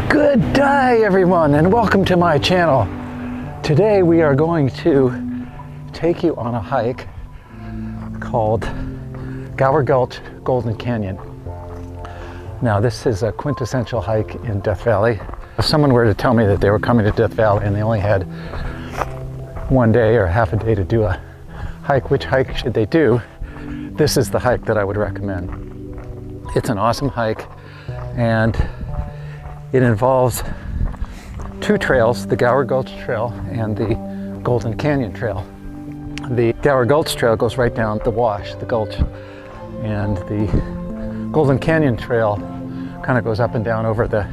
Good day everyone, and welcome to my channel. Today we are going to take you on a hike called Gower Gulch Golden Canyon. Now this is a quintessential hike in Death Valley. If someone were to tell me that they were coming to Death Valley and they only had one day or half a day to do a hike, which hike should they do? This is the hike that I would recommend. It's an awesome hike, and it involves two trails, the Gower Gulch Trail and the Golden Canyon Trail. The Gower Gulch Trail goes right down the wash, the gulch, and the Golden Canyon Trail kind of goes up and down over the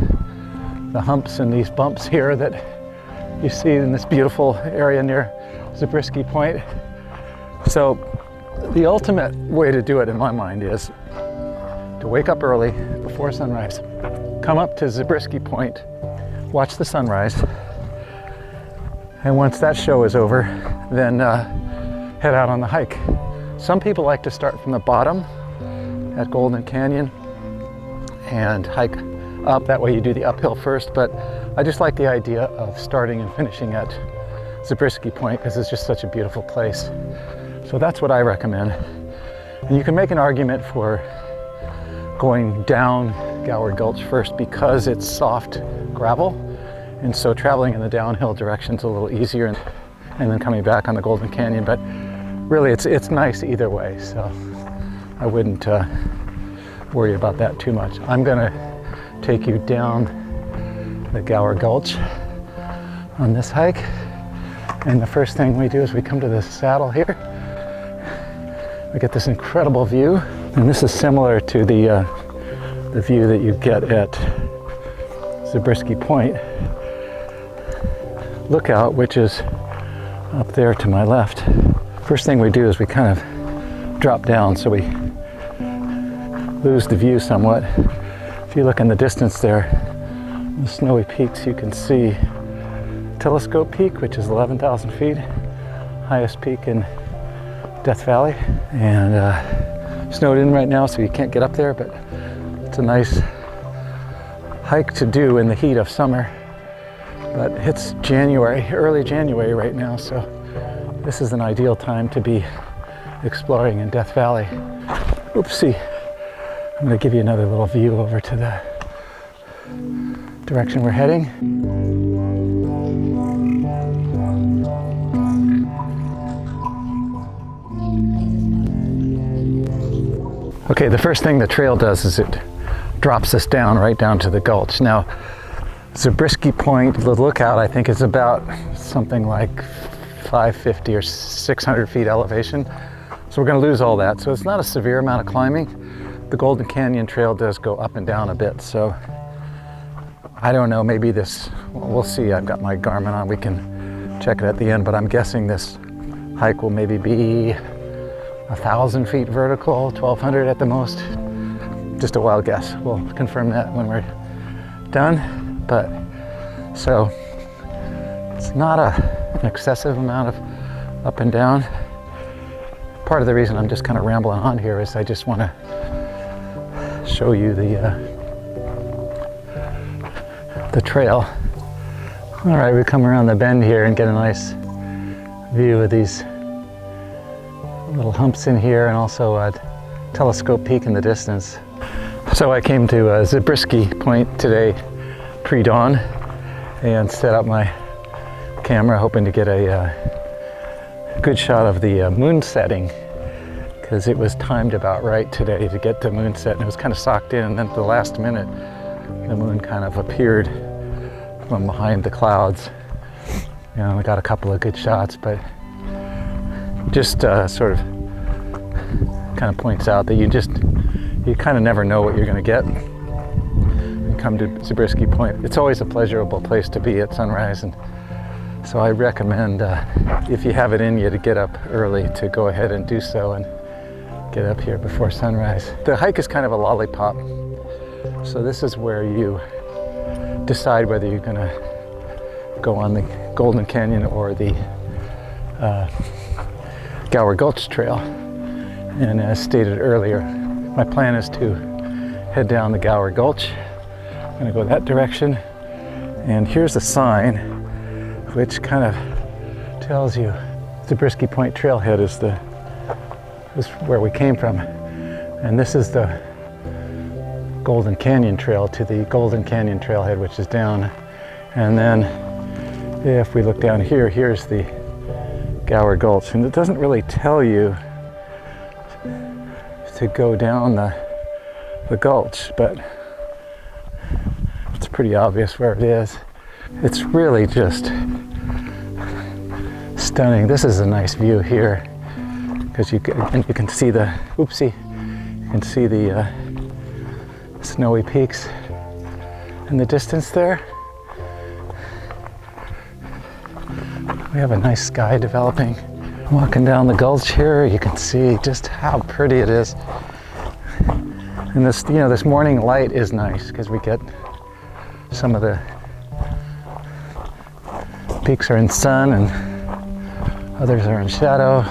humps and these bumps here that you see in this beautiful area near Zabriskie Point. So the ultimate way to do it in my mind is to wake up early before sunrise, come up to Zabriskie Point, watch the sunrise, and once that show is over, then head out on the hike. Some people like to start from the bottom at Golden Canyon and hike up. That way you do the uphill first, but I just like the idea of starting and finishing at Zabriskie Point because it's just such a beautiful place. So that's what I recommend. And you can make an argument for going down Gower Gulch first because it's soft gravel, and so traveling in the downhill direction is a little easier, and then coming back on the Golden Canyon. But really it's nice either way, so I wouldn't worry about that too much. I'm gonna take you down the Gower Gulch on this hike, and the first thing we do is we come to this saddle here. We get this incredible view, and this is similar to the view that you get at Zabriskie Point Lookout, which is up there to my left. First thing we do is we kind of drop down so we lose the view somewhat. If you look in the distance there, the snowy peaks, you can see Telescope Peak, which is 11,000 feet, highest peak in Death Valley, and snowed in right now, so you can't get up there, but it's a nice hike to do in the heat of summer. But it's January, early January right now, so this is an ideal time to be exploring in Death Valley. Oopsie. I'm going to give you another little view over to the direction we're heading. Okay, the first thing the trail does is it drops us down right down to the gulch. Now, Zabriskie Point, the lookout, I think is about something like 550 or 600 feet elevation. So we're going to lose all that. So it's not a severe amount of climbing. The Golden Canyon Trail does go up and down a bit. So I don't know, maybe this, we'll see. I've got my Garmin on. We can check it at the end, but I'm guessing this hike will maybe be 1,000 feet vertical, 1,200 at the most. Just a wild guess. We'll confirm that when we're done. But so it's not an excessive amount of up and down. Part of the reason I'm just kind of rambling on here is I just want to show you the trail. All right, we come around the bend here and get a nice view of these little humps in here, and also Telescope Peak in the distance. So I came to Zabriskie Point today pre-dawn and set up my camera hoping to get a good shot of the moon setting, because it was timed about right today to get the moon set, and it was kind of socked in, and then at the last minute the moon kind of appeared from behind the clouds. You know, I got a couple of good shots, but just sort of kind of points out that you kind of never know what you're going to get when you come to Zabriskie Point. It's always a pleasurable place to be at sunrise, and so I recommend if you have it in you to get up early, to go ahead and do so and get up here before sunrise. The hike is kind of a lollipop, so this is where you decide whether you're going to go on the Golden Canyon or the Gower Gulch Trail. And as stated earlier, my plan is to head down the Gower Gulch. I'm going to go that direction, And here's a sign which kind of tells you Zabriskie Point trailhead is where we came from. And this is the Golden Canyon Trail to the Golden Canyon trailhead, which is down. And then if we look down here, here's the Gower Gulch. And it doesn't really tell you to go down the gulch, but it's pretty obvious where it is. It's really just stunning. This is a nice view here because you can see the, you can see the snowy peaks in the distance there. We have a nice sky developing. Walking down the gulch here, you can see just how pretty it is. And this, this morning light is nice because we get some of the peaks are in sun and others are in shadow.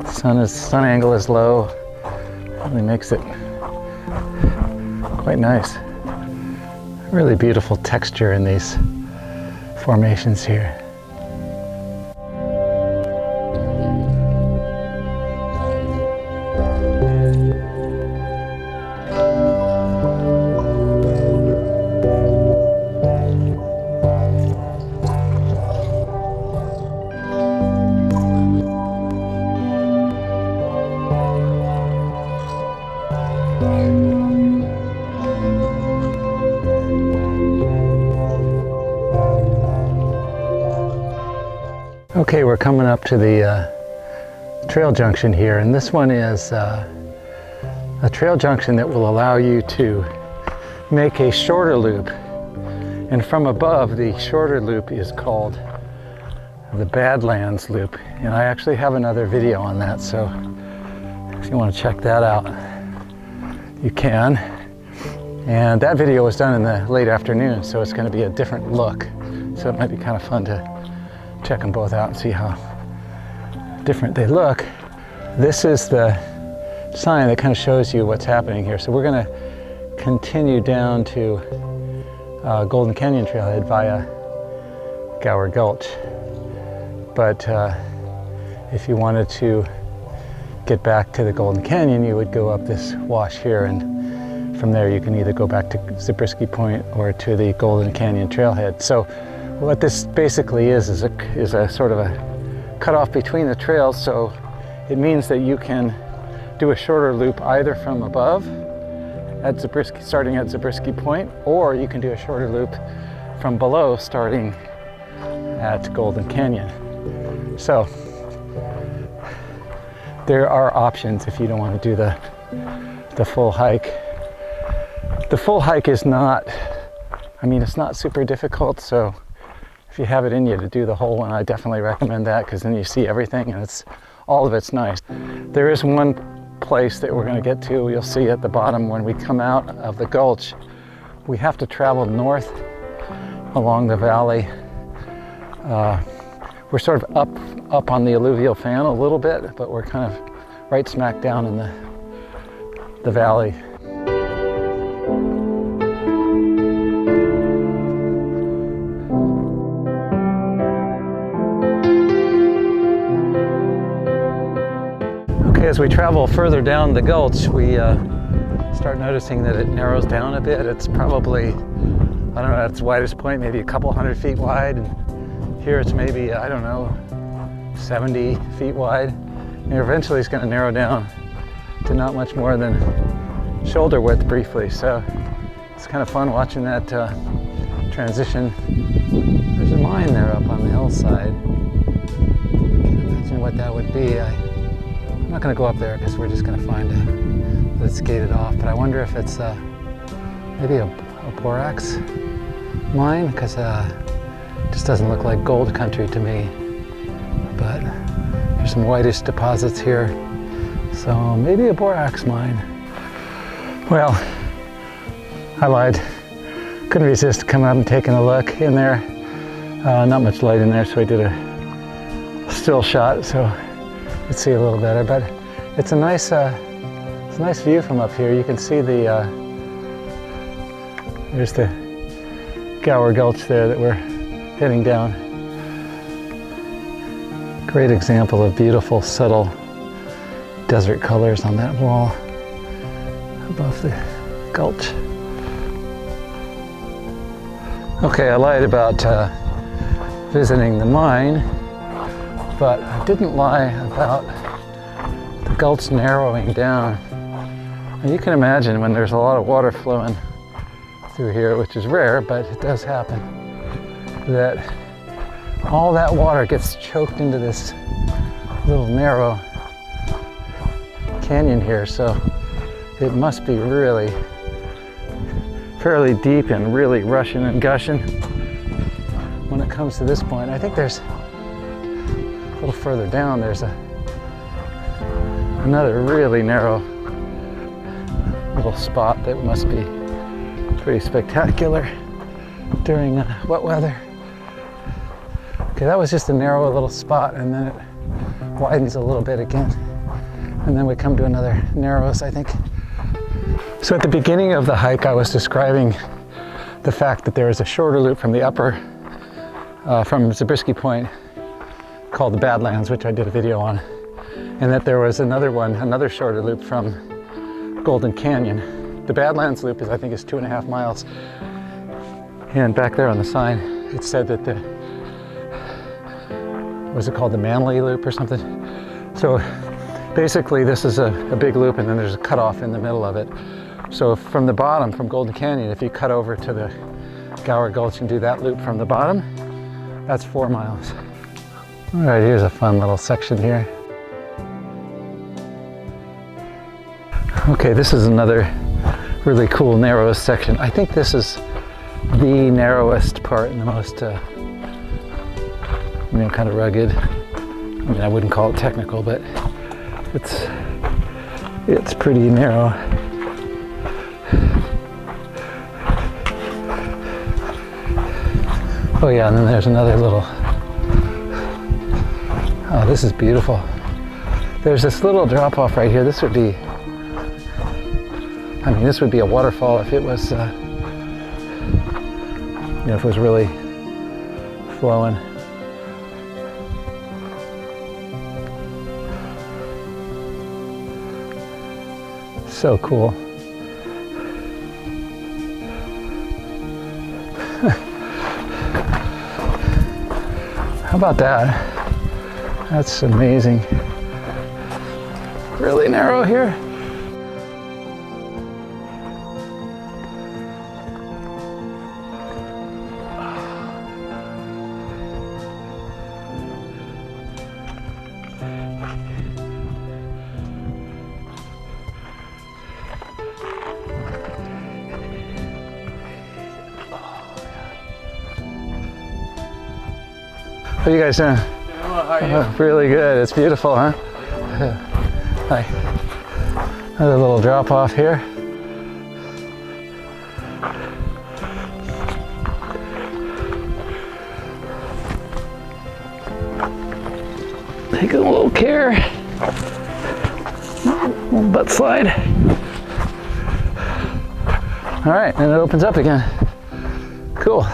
Sun angle is low. Really makes it quite nice. Really beautiful texture in these formations here. Okay, we're coming up to the trail junction here, and this one is a trail junction that will allow you to make a shorter loop. And from above, the shorter loop is called the Badlands Loop. And I actually have another video on that, so if you want to check that out, you can. And that video was done in the late afternoon, so it's going to be a different look. So it might be kind of fun to check them both out and see how different they look. This is the sign that kind of shows you what's happening here. So we're going to continue down to Golden Canyon Trailhead via Gower Gulch. But if you wanted to get back to the Golden Canyon, you would go up this wash here, and from there you can either go back to Zabriskie Point or to the Golden Canyon Trailhead. So what this basically is a sort of a cutoff between the trails. So it means that you can do a shorter loop either from above at Zabriskie, starting at Zabriskie Point, or you can do a shorter loop from below starting at Golden Canyon. So there are options if you don't want to do the full hike. The full hike is not, it's not super difficult, so if you have it in you to do the whole one, I definitely recommend that, because then you see everything and all of it's nice. There is one place that we're going to get to, you'll see at the bottom when we come out of the gulch. We have to travel north along the valley. We're sort of up on the alluvial fan a little bit, but we're kind of right smack down in the valley. As we travel further down the gulch, we start noticing that it narrows down a bit. It's probably, I don't know, at its widest point, maybe a couple 100 feet wide. And here it's maybe, 70 feet wide. And eventually it's going to narrow down to not much more than shoulder width briefly. So it's kind of fun watching that transition. There's a mine there up on the hillside. I can't imagine what that would be. I'm not going to go up there because we're just going to find that it's gated off, but I wonder if it's maybe a borax mine, because it just doesn't look like gold country to me. But there's some whitish deposits here, so maybe a borax mine. Well, I lied. Couldn't resist coming up and taking a look in there. Not much light in there, so I did a still shot, so you can see a little better. But it's a nice view from up here. You can see there's the Gower Gulch there that we're heading down. Great example of beautiful, subtle desert colors on that wall above the gulch. Okay, I lied about visiting the mine, but I didn't lie about the gulch narrowing down. And you can imagine when there's a lot of water flowing through here, which is rare, but it does happen, that all that water gets choked into this little narrow canyon here. So it must be really fairly deep and really rushing and gushing when it comes to this point. I think there's a little further down, there's another really narrow little spot that must be pretty spectacular during wet weather. Okay, that was just a narrow little spot, and then it widens a little bit again. And then we come to another narrows, I think. So at the beginning of the hike, I was describing the fact that there is a shorter loop from the upper, from Zabriskie Point, called the Badlands, which I did a video on. And that there was another one, another shorter loop from Golden Canyon. The Badlands loop is, I think, is 2.5 miles. And back there on the sign, it said that the, was it called the Manly Loop or something? So basically this is a big loop, and then there's a cutoff in the middle of it. So from the bottom, from Golden Canyon, if you cut over to the Gower Gulch and do that loop from the bottom, that's 4 miles. All right, here's a fun little section here. Okay, this is another really cool narrow section. I think this is the narrowest part and the most, kind of rugged. I mean, I wouldn't call it technical, but it's pretty narrow. Oh yeah, and then there's another little, oh, this is beautiful. There's this little drop off right here. This would be, I mean, this would be a waterfall if it was, if it was really flowing. So cool. How about that? That's amazing. Really narrow here. How are you guys doing? How are you? Really good. It's beautiful, huh? Hi. Another little drop off here. Take a little care. Little butt slide. All right, and it opens up again. Cool.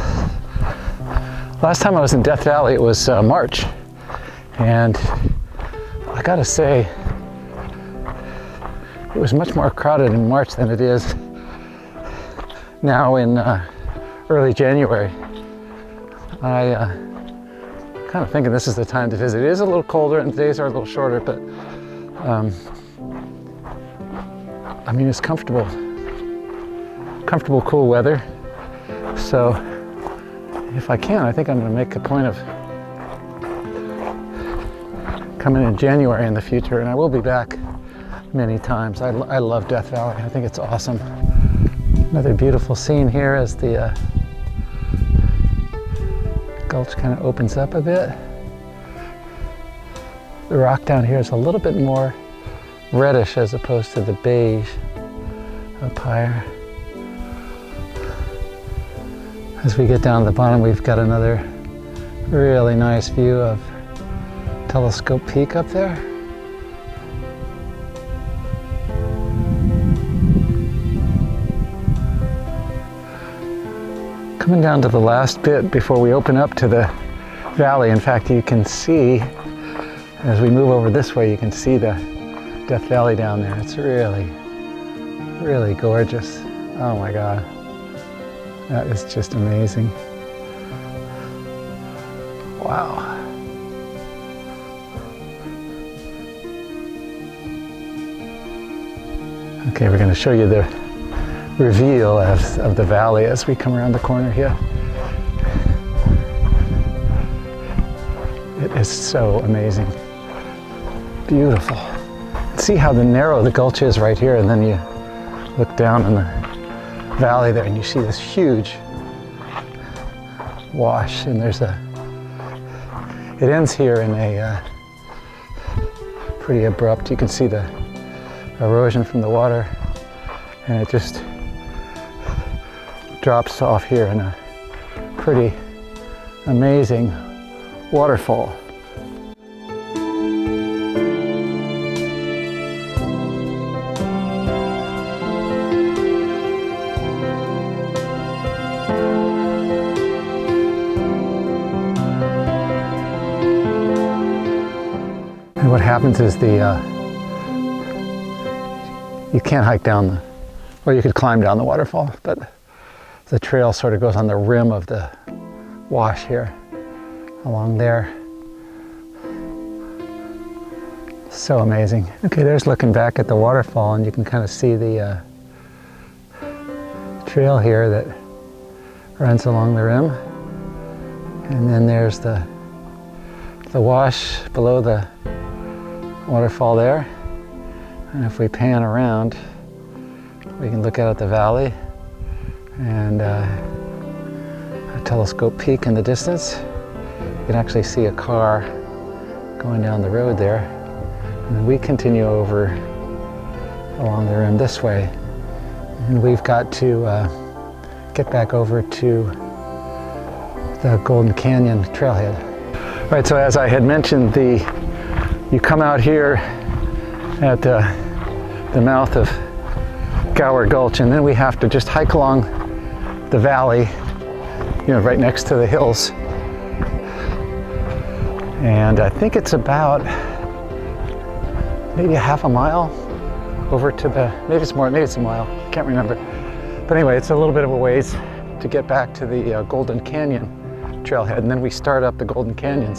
Last time I was in Death Valley, it was March, and I gotta say, it was much more crowded in March than it is now in early January. I kind of thinking this is the time to visit. It is a little colder and the days are a little shorter, but I mean, it's comfortable, cool weather. So if I can, I think I'm going to make a point of coming in January in the future, and I will be back many times. I love Death Valley. I think it's awesome. Another beautiful scene here as the gulch kind of opens up a bit. The rock down here is a little bit more reddish as opposed to the beige up higher. As we get down to the bottom, we've got another really nice view of Telescope Peak up there. Coming down to the last bit before we open up to the valley. In fact, you can see, as we move over this way, you can see the Death Valley down there. It's really, really gorgeous. Oh my God. That is just amazing. Wow. Okay, we're going to show you the reveal of the valley as we come around the corner here. It is so amazing. Beautiful. See how narrow the gulch is right here, and then you look down in the valley there and you see this huge wash, and it ends here in a pretty abrupt, you can see the erosion from the water, and it just drops off here in a pretty amazing waterfall. And what happens is you can't hike down or you could climb down the waterfall, but the trail sort of goes on the rim of the wash here, along there. So amazing. Okay, there's looking back at the waterfall, and you can kind of see the trail here that runs along the rim. And then there's the wash below the waterfall there. And if we pan around, we can look out at the valley and a telescope peak in the distance. You can actually see a car going down the road there. And then we continue over along the rim this way. And we've got to get back over to the Golden Canyon trailhead. All right, so as I had mentioned, you come out here at the mouth of Gower Gulch, and then we have to just hike along the valley, right next to the hills. And I think it's about maybe a half a mile over to maybe it's more, maybe it's a mile, can't remember. But anyway, it's a little bit of a ways to get back to the Golden Canyon trailhead, and then we start up the Golden Canyon,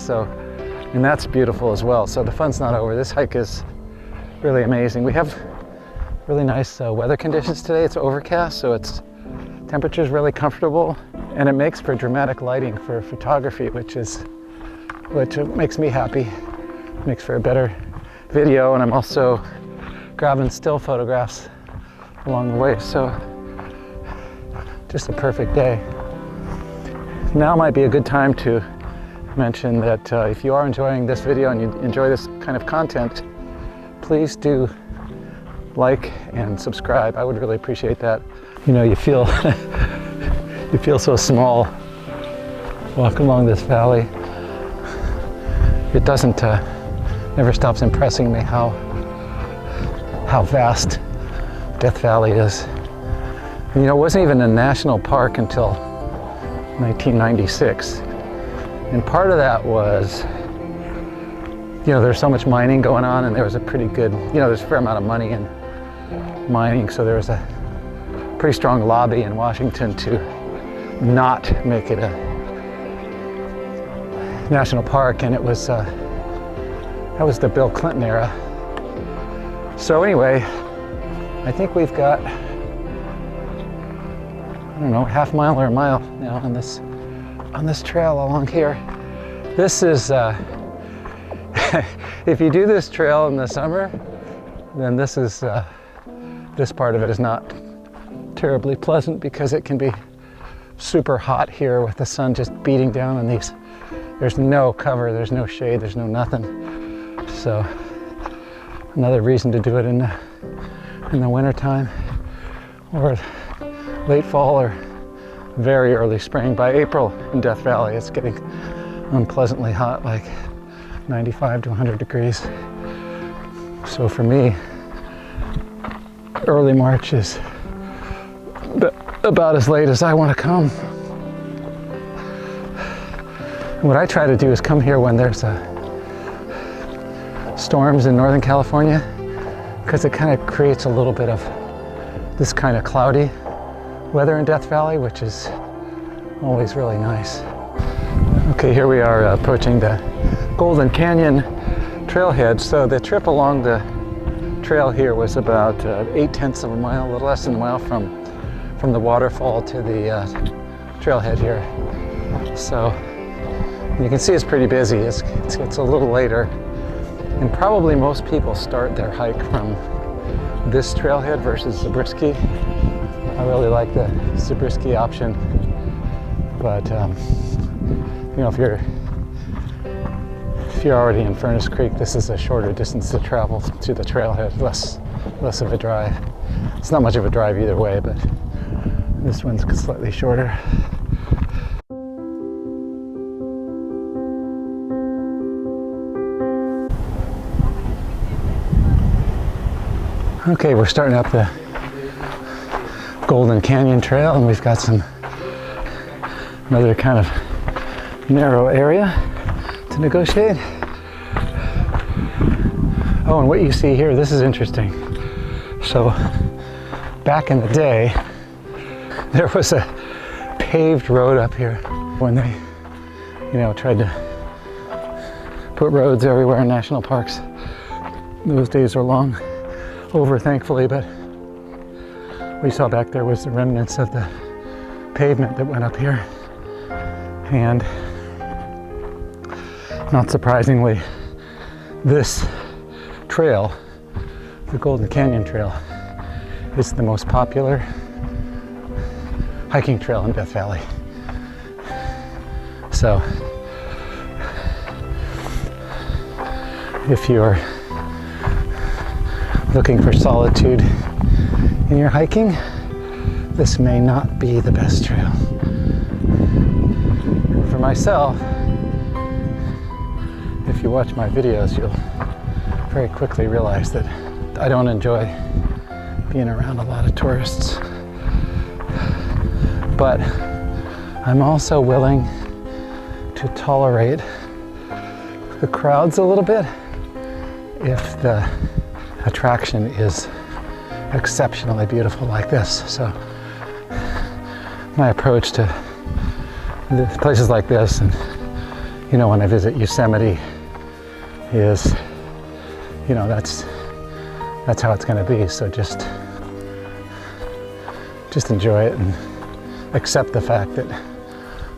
and that's beautiful as well. So the fun's not over. This hike is really amazing. We have really nice weather conditions today. It's overcast, so temperature's really comfortable, and it makes for dramatic lighting for photography, which makes me happy. It makes for a better video, and I'm also grabbing still photographs along the way, so just a perfect day. Now might be a good time to mention that if you are enjoying this video and you enjoy this kind of content, please do like and subscribe. I would really appreciate that. You feel you feel so small walking along this valley. It never stops impressing me how vast Death Valley is. And, it wasn't even a national park until 1996. And part of that was, there's so much mining going on, and there was a pretty good, there's a fair amount of money in mining, so there was a pretty strong lobby in Washington to not make it a national park, and that was the Bill Clinton era. So anyway, I think we've got, I don't know, half mile or a mile now on this trail along here. This is if you do this trail in the summer, then this part of it is not terribly pleasant, because it can be super hot here with the sun just beating down on these. There's no cover, there's no shade, there's no nothing. So another reason to do it in the winter time, or late fall, or very early spring. By April in Death Valley, it's getting unpleasantly hot, like 95 to 100 degrees. So for me, early March is about as late as I want to come. What I try to do is come here when there's storms in Northern California, because it kind of creates a little bit of this kind of cloudy weather in Death Valley, which is always really nice. Okay, here we are approaching the Golden Canyon trailhead. So the trip along the trail here was about 8/10 of a mile, a little less than a mile from the waterfall to the trailhead here. So you can see it's pretty busy. It's a little later, and probably most people start their hike from this trailhead versus Zabriskie. I really like the Zabriskie option, but you know, if you're already in Furnace Creek, this is a shorter distance to travel to the trailhead, less of a drive. It's not much of a drive either way, but this one's slightly shorter. Okay, we're starting up the Golden Canyon Trail, and we've got another kind of narrow area to negotiate. Oh, and what you see here, this is interesting. So back in the day, there was a paved road up here when they, you know, tried to put roads everywhere in national parks. Those days are long over, thankfully, but what you saw back there was the remnants of the pavement that went up here. And not surprisingly, this trail, the Golden Canyon Trail, is the most popular hiking trail in Death Valley. So if you're looking for solitude in your hiking, this may not be the best trail. For myself, if you watch my videos, you'll very quickly realize that I don't enjoy being around a lot of tourists. But I'm also willing to tolerate the crowds a little bit if the attraction is exceptionally beautiful like this. So my approach to places like this, and you know, when I visit Yosemite, is, you know, that's how it's going to be. So just enjoy it and accept the fact that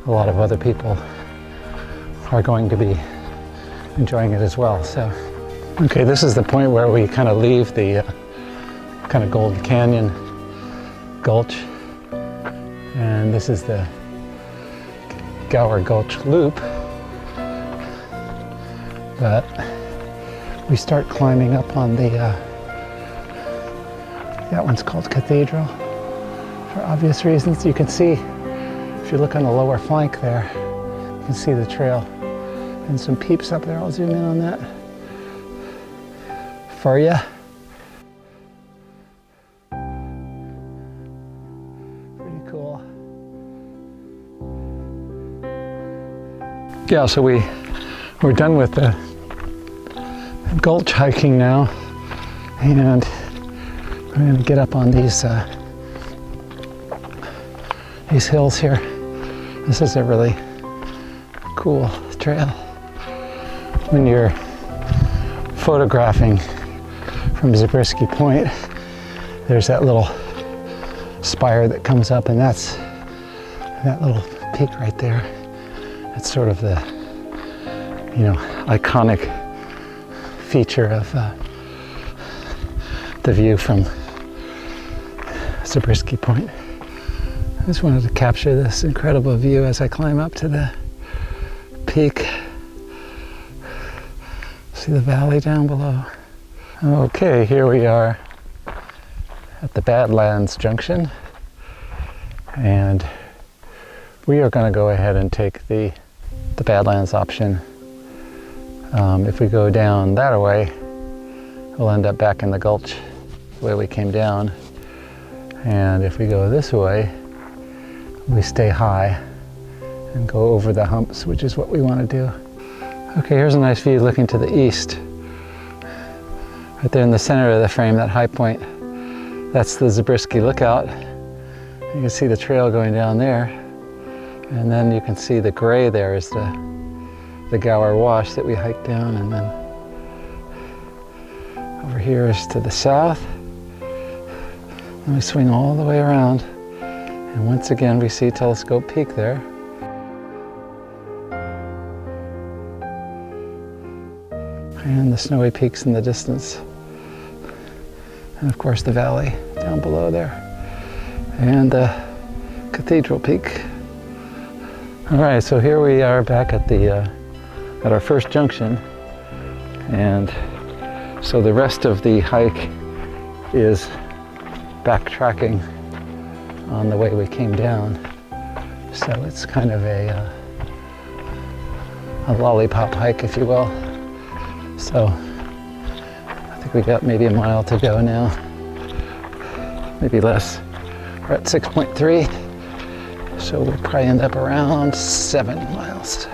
a lot of other people are going to be enjoying it as well. So okay, this is the point where we kind of leave the kind of Golden Canyon Gulch, and this is the Gower Gulch loop. But we start climbing up on the that one's called Cathedral for obvious reasons. You can see, if you look on the lower flank there, you can see the trail and some peeps up there. I'll zoom in on that for you. Pretty cool. Yeah, so we're done with the gulch hiking now, and we're going to get up on these hills here. This is a really cool trail. When you're photographing from Zabriskie Point, there's that little spire that comes up, and that's that little peak right there. It's sort of the, you know, iconic feature of the view from Zabriskie Point. I just wanted to capture this incredible view as I climb up to the peak. See the valley down below. Okay, here we are at the Badlands Junction, and we are going to go ahead and take the Badlands option. If we go down that way, we'll end up back in the gulch the way we came down. And if we go this way, we stay high and go over the humps, which is what we want to do. Okay, here's a nice view looking to the east. Right there in the center of the frame, that high point, that's the Zabriskie lookout. You can see the trail going down there. And then you can see the gray there is the Gower Wash that we hiked down, and then over here is to the south. And we swing all the way around, and once again we see Telescope Peak there. And the snowy peaks in the distance. And of course the valley down below there. And the Cathedral Peak. All right, so here we are back at at our first junction, and so the rest of the hike is backtracking on the way we came down. So it's kind of a lollipop hike, if you will. So I think we got maybe a mile to go now, maybe less. We're at 6.3. So we'll probably end up around 7 miles.